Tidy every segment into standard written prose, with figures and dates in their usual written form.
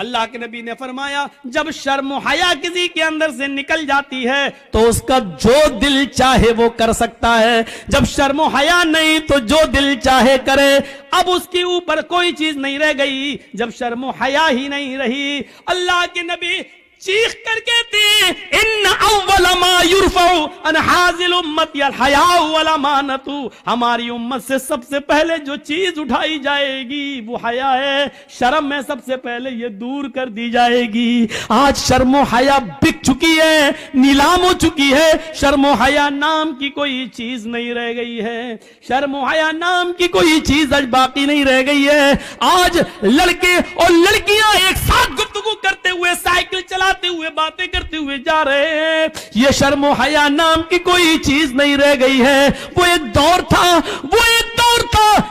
اللہ کے نبی نے فرمایا جب شرم و حیا کسی کے اندر سے نکل جاتی ہے تو اس کا جو دل چاہے وہ کر سکتا ہے، جب شرم و حیا نہیں تو جو دل چاہے کرے۔ اب اس کے اوپر کوئی چیز نہیں رہ گئی جب شرم و حیا ہی نہیں رہی۔ اللہ کے نبی چیخ کر کہتے ہیں ان اول ما یرفع عن حاذل امتی الحیاء والامانۃ، ہماری امت سے سب سے پہلے جو چیز اٹھائی جائے گی وہ حیا ہے، شرم میں سب سے پہلے یہ دور کر دی جائے گی۔ آج شرم و حیا بک چکی ہے، نیلام ہو چکی ہے، شرم و حیا نام کی کوئی چیز نہیں رہ گئی ہے، شرم و حیا نام کی کوئی چیز آج باقی نہیں رہ گئی ہے۔ آج لڑکے اور لڑکیاں ایک ساتھ گفتگو کرتے ہوئے، سائیکل چلاتے ہوئے، باتیں کرتے ہوئے جا رہے ہیں، یہ شرم و حیا نام کی کوئی چیز نہیں رہ گئی ہے۔ وہ ایک دور تھا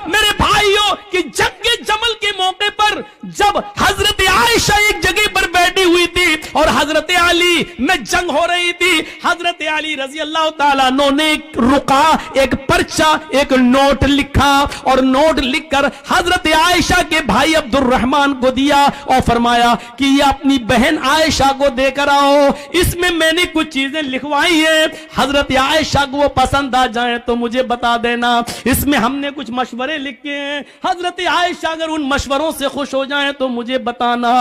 میرے بھائیوں کہ جنگ جمل کے موقع پر جب حضرت عائشہ ایک جگہ پر بیٹھی ہوئی تھی اور حضرت علی میں جنگ ہو رہی تھی، حضرت علی رضی اللہ تعالیٰ عنہ نے ایک رقعہ، ایک پرچہ، ایک نوٹ لکھا اور نوٹ لکھ کر حضرت عائشہ کے بھائی عبد الرحمن کو دیا اور فرمایا کہ یہ اپنی بہن عائشہ کو دے کر آؤ، اس میں میں نے کچھ چیزیں لکھوائی ہیں، حضرت عائشہ کو وہ پسند آ جائیں تو مجھے بتا دینا، اس میں ہم نے کچھ مشورے لکھے ہیں، حضرت عائشہ اگر ان مشوروں سے خوش ہو جائیں تو مجھے بتانا۔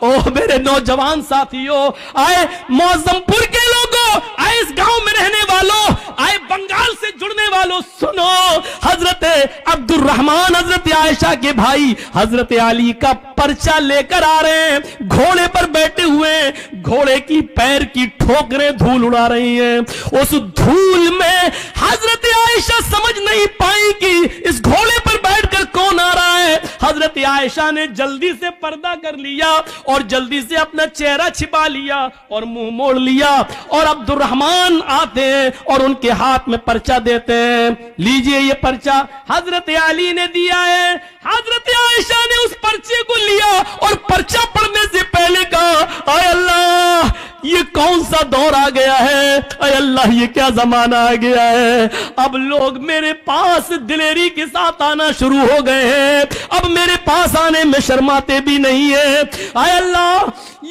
او میرے نوجوان ساتھیوں، آئے معظم پور کے لوگوں، آئے اس گاؤں میں رہنے والوں، آئے بنگال سے جڑنے والوں، سنو، حضرت عبد الرحمن حضرت عائشہ کے بھائی حضرت علی کا پرچہ لے کر آ رہے ہیں، گھوڑے پر بیٹھے ہوئے، گھوڑے کی پیر کی ٹھوکریں دھول اڑا رہی ہیں، اس دھول میں حضرت عائشہ سمجھ نہیں پائی کہ اس گھوڑے پر بیٹھ کر کون آ رہا ہے۔ حضرت عائشہ نے جلدی سے پردہ کر لیا اور جلدی سے اپنا چہرہ چھپا لیا اور منہ موڑ لیا، اور عبد الرحمن آتے ہیں اور ان کے ہاتھ میں پرچہ دیتے ہیں، لیجئے یہ پرچہ حضرت علی نے دیا ہے۔ حضرت عائشہ نے اس پرچے کو لیا اور پرچہ پڑھنے سے پہلے کہا اے اللہ یہ کون سا دور آ گیا ہے، اے اللہ یہ کیا زمانہ آ گیا ہے، اب لوگ میرے پاس دلیری کے ساتھ آنا شروع ہو گئے ہیں، اب میرے پاس آنے میں شرماتے بھی نہیں ہیں، اے اللہ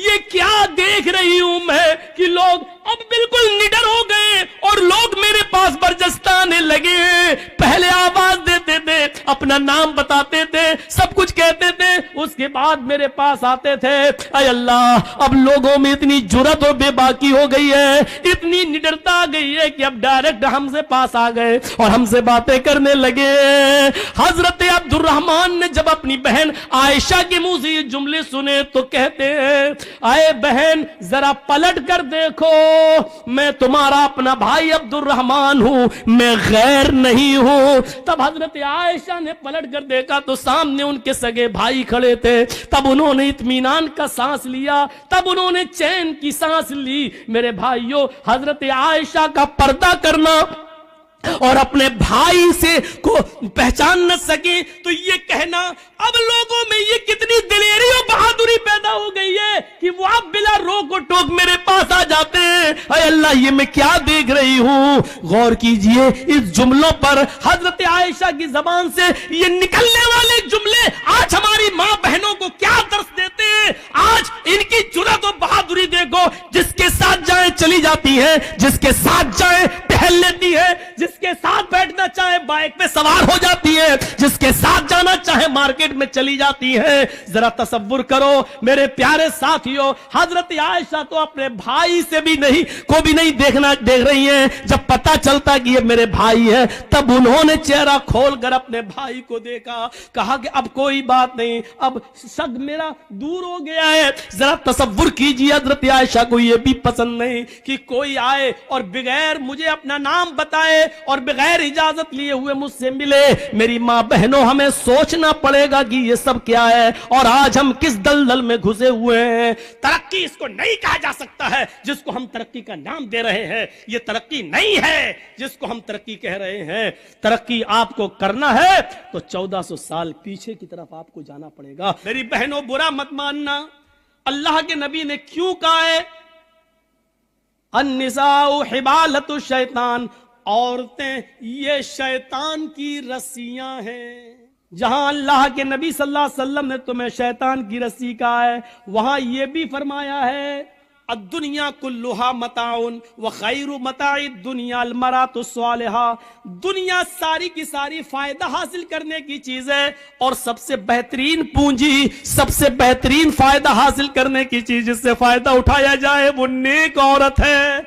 یہ کیا دیکھ رہی ہوں میں کہ لوگ اب بالکل نڈر ہو گئے اور لوگ میرے پاس برجستہ آنے لگے ہیں، پہلے آواز دیتے تھے، اپنا نام بتاتے تھے، سب کچھ کہتے تھے، اس کے بعد میرے پاس آتے تھے، اے اللہ اب لوگوں میں اتنی جرات اور بے باکی ہو گئی ہے، اتنی نڈرتا آ گئی ہے کہ اب ڈائریکٹ ہم سے پاس آ گئے اور ہم سے باتیں کرنے لگے۔ حضرت عبد الرحمن نے جب اپنی بہن عائشہ کے منہ سے یہ جملے سنے تو کہتے ہیں اے بہن ذرا پلٹ کر دیکھو، میں تمہارا اپنا بھائی عبد الرحمن ہوں، میں غیر نہیں ہوں۔ تب حضرت عائشہ نے پلٹ کر دیکھا تو سامنے ان کے سگے بھائی کھڑے تھے، تب انہوں نے اطمینان کا سانس لیا، تب انہوں نے چین کی سانس لی۔ میرے بھائیوں، حضرت عائشہ کا پردہ کرنا اور اپنے بھائی سے کو پہچان نہ سکے تو یہ کہنا، اب لوگوں میں یہ کتنی دلیری اور بہادری پیدا ہو گئی ہے کہ وہ اب بلا روک و ٹوک میرے پاس آ جاتے ہیں۔ اے اللہ یہ میں کیا دیکھ رہی ہوں، غور کیجئے اس جملوں پر، حضرت عائشہ کی زبان سے یہ نکلنے والے جملے آج ہماری ماں بہنوں کو کیا درس دیتے ہیں۔ آج ان کی جرات و بہادری دیکھو، جس کے ساتھ جائیں چلی جاتی ہے، جس کے ساتھ جائیں ٹہل لیتی ہے، جس کے ساتھ بیٹھنا چاہے بائک پہ سوار ہو جاتی ہے، جس کے ساتھ جانا چاہے مارکیٹ میں چلی جاتی ہے۔ ذرا تصور کرو میرے پیارے ساتھیوں، حضرت عائشہ تو اپنے بھائی سے بھی نہیں دیکھ رہی ہیں، جب پتہ چلتا کہ یہ میرے بھائی ہیں تب انہوں نے چہرہ کھول کر اپنے بھائی کو دیکھا، کہا کہ اب کوئی بات نہیں، اب شک میرا دور ہو گیا ہے۔ ذرا تصور کیجئے حضرت عائشہ کو یہ بھی پسند نہیں کہ کوئی آئے اور بغیر مجھے اپنا نام بتائے اور بغیر اجازت لیے ہوئے مجھ سے ملے۔ میری ماں بہنوں ہمیں سوچنا پڑے گا کہ یہ سب کیا ہے اور آج ہم کس دلدل میں گھسے ہوئے ہیں۔ ترقی اس کو نہیں کہا جا سکتا ہے جس کو ہم ترقی کا نام دے رہے ہیں، یہ ترقی نہیں ہے جس کو ہم ترقی کہہ رہے ہیں۔ ترقی آپ کو کرنا ہے تو 1400 سال پیچھے کی طرف آپ کو جانا پڑے گا۔ میری بہنوں برا مت ماننا، اللہ کے نبی نے کیوں کہا ہے النساء حبالۃ الشیطان، عورتیں یہ شیطان کی رسیاں ہیں۔ جہاں اللہ کے نبی صلی اللہ علیہ وسلم نے تمہیں شیطان کی رسی کہا ہے، وہاں یہ بھی فرمایا ہے الدنیا کلھا متاع وخیر متاع الدنیا المرأۃ الصالحہ، دنیا ساری کی ساری فائدہ حاصل کرنے کی چیز ہے، اور سب سے بہترین پونجی، سب سے بہترین فائدہ حاصل کرنے کی چیز جس سے فائدہ اٹھایا جائے وہ نیک عورت ہے۔